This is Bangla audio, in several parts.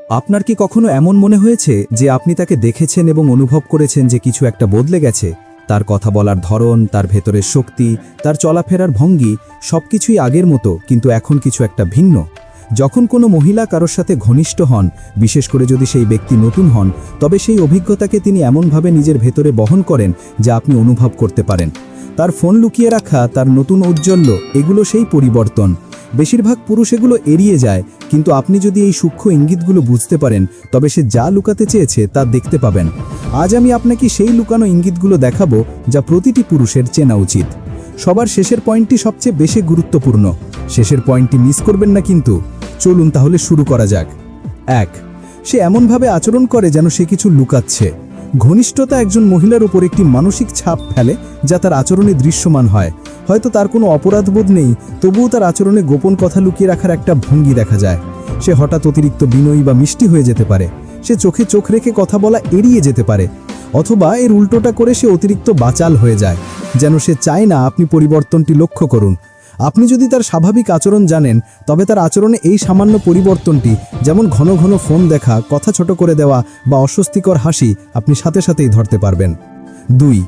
আপনার কি কখনো এমন মনে হয়েছে যে আপনি তাকে দেখেছেন এবং অনুভব করেছেন যে কিছু একটা বদলে গেছে? তার কথা বলার ধরন, তার ভেতরের শক্তি, তার চলাফেরার ভঙ্গি সবকিছুই আগের মতো, কিন্তু এখন কিছু একটা ভিন্ন। যখন কোনো মহিলা কারোর সাথে ঘনিষ্ঠ হন, বিশেষ করে যদি সেই ব্যক্তি নতুন হন, তবে সেই অভিজ্ঞতাকে তিনি এমনভাবে নিজের ভেতরে বহন করেন যা আপনি অনুভব করতে পারেন। তার ফোন লুকিয়ে রাখা, তার নতুন ঔজ্জ্বল্য, এগুলো সেই পরিবর্তন। বেশিরভাগ পুরুষ এগুলো এড়িয়ে যায়, কিন্তু আপনি যদি এই সূক্ষ্ম ইঙ্গিতগুলো বুঝতে পারেন, তবে সে যা লুকাতে চেয়েছে তা দেখতে পাবেন। আজ আমি আপনাকে সেই লুকানো ইঙ্গিতগুলো দেখাবো যা প্রতিটি পুরুষের চেনা উচিত। সবার শেষের পয়েন্টটি সবচেয়ে বেশি গুরুত্বপূর্ণ। শেষের পয়েন্টটি মিস করবেন না কিন্তু। চলুন তাহলে শুরু করা যাক। 1. সে এমনভাবে আচরণ করে যেন সে কিছু লুকাচ্ছে। ঘনিষ্ঠতা একজন মহিলার উপর একটি মানসিক ছাপ ফেলে যা তার আচরণে দৃশ্যমান হয়। হয়তো তার কোনো অপরাধবোধ নেই, তবুও তার আচরণে গোপন কথা লুকিয়ে রাখার একটা ভঙ্গি দেখা যায়। সে হঠাৎ অতিরিক্ত বিনয়ী বা মিষ্টি হয়ে যেতে পারে। সে চোখে চোখ রেখে কথা বলা এড়িয়ে যেতে পারে, অথবা এর উল্টোটা করে সে অতিরিক্ত বাচাল হয়ে যায়, যেন সে চায় না আপনি পরিবর্তনটি লক্ষ্য করুন। আপনি যদি তার স্বাভাবিক আচরণ জানেন, তবে তার আচরণে এই সামান্য পরিবর্তনটি, যেমন ঘন ঘন ফোন দেখা, কথা ছোট করে দেওয়া বা অস্বস্তিকর হাসি, আপনি সাথে সাথেই ধরতে পারবেন। 2.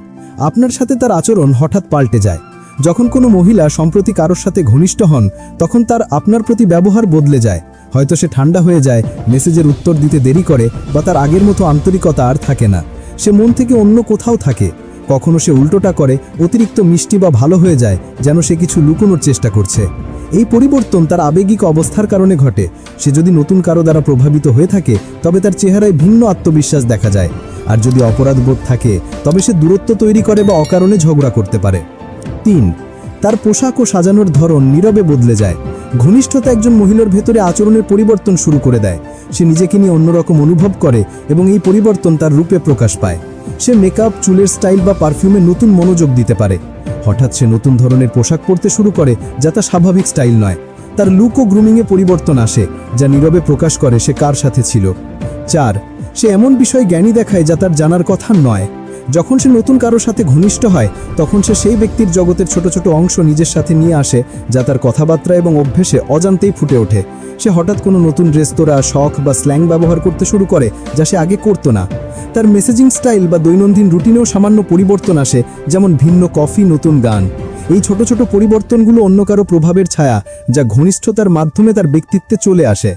আপনার সাথে তার আচরণ হঠাৎ পাল্টে যায়। যখন কোনো মহিলা সম্প্রতি কারোর সাথে ঘনিষ্ঠ হন, তখন তার আপনার প্রতি ব্যবহার বদলে যায়। হয়তো সে ঠান্ডা হয়ে যায়, মেসেজের উত্তর দিতে দেরি করে, বা তার আগের মতো আন্তরিকতা আর থাকে না। সে মন থেকে অন্য কোথাও থাকে। কখনো সে উল্টোটা করে, অতিরিক্ত মিষ্টি বা ভালো হয়ে যায়, যেন সে কিছু লুকোনোর চেষ্টা করছে। এই পরিবর্তন তার আবেগিক অবস্থার কারণে ঘটে। সে যদি নতুন কারো দ্বারা প্রভাবিত হয়ে থাকে, তবে তার চেহারায় ভিন্ন আত্মবিশ্বাস দেখা যায়। আর যদি অপরাধবোধ থাকে, তবে সে দূরত্ব তৈরি করে বা অকারণে ঝগড়া করতে পারে। 3. তার পোশাক ও সাজানোর ধরন নীরবে বদলে যায়। ঘনিষ্ঠতা একজন মহিলার ভেতরে আচরণের পরিবর্তন শুরু করে দেয়। সে নিজেকে নিয়ে অন্যরকম অনুভব করে এবং এই পরিবর্তন তার রূপে প্রকাশ পায়। সে মেকআপ, চুলের স্টাইল বা পারফিউমে নতুন মনোযোগ দিতে পারে। হঠাৎ সে নতুন ধরনের পোশাক পরতে শুরু করে যা তার স্বাভাবিক স্টাইল নয়। তার লুক ও গ্রুমিংয়ে পরিবর্তন আসে, যা নীরবে প্রকাশ করে সে কার সাথে ছিল। 4. সে এমন বিষয় জ্ঞানী দেখায় যা তার জানার কথা নয়। যখন সে নতুন কারোর সাথে ঘনিষ্ঠ হয়, তখন সে সেই ব্যক্তির জগতের ছোট ছোট অংশ নিজের সাথে নিয়ে আসে, যা তার কথাবার্তা এবং অভ্যেসে অজান্তেই ফুটে ওঠে। সে হঠাৎ কোনো নতুন রেস্তোরাঁ, শখ বা স্ল্যাং ব্যবহার করতে শুরু করে যা সে আগে করতো না। তার মেসেজিং স্টাইল বা দৈনন্দিন রুটিনেও সামান্য পরিবর্তন আসে, যেমন ভিন্ন কফি, নতুন গান। এই ছোট ছোট পরিবর্তনগুলো অন্য কারো প্রভাবের ছায়া, যা ঘনিষ্ঠতার মাধ্যমে তার ব্যক্তিত্বে চলে আসে।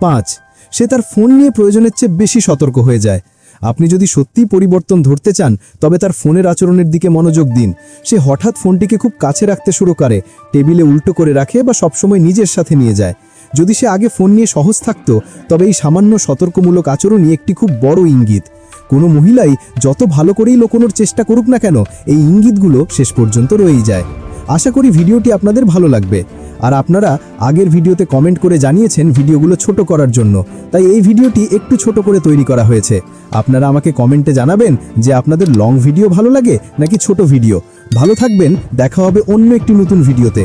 5. সে তার ফোন নিয়ে প্রয়োজনের চেয়ে বেশি সতর্ক হয়ে যায়। আপনি যদি সত্যিই পরিবর্তন ধরতে চান, তবে তার ফোনের আচরণের দিকে মনোযোগ দিন। সে হঠাৎ ফোনটিকে খুব কাছে রাখতে শুরু করে, টেবিলে উল্টো করে রাখে বা সবসময় নিজের সাথে নিয়ে যায়। যদি সে আগে ফোন নিয়ে সহজ থাকতো, তবে এই সামান্য সতর্কমূলক আচরণই একটি খুব বড় ইঙ্গিত। কোনো মহিলাই যত ভালো করেই লুকোনোর চেষ্টা করুক না কেন, এই ইঙ্গিতগুলো শেষ পর্যন্ত রয়েই যায়। আশা করি ভিডিওটি আপনাদের ভালো লাগবে। আর আপনারা আগের ভিডিওতে কমেন্ট করে জানিয়েছেন ভিডিওগুলো ছোট করার জন্য, তাই এই ভিডিওটি একটু ছোট করে তৈরি করা হয়েছে। আপনারা আমাকে কমেন্টে জানাবেন যে আপনাদের লং ভিডিও ভালো লাগে নাকি ছোট ভিডিও। ভালো থাকবেন, দেখা হবে অন্য একটি নতুন ভিডিওতে।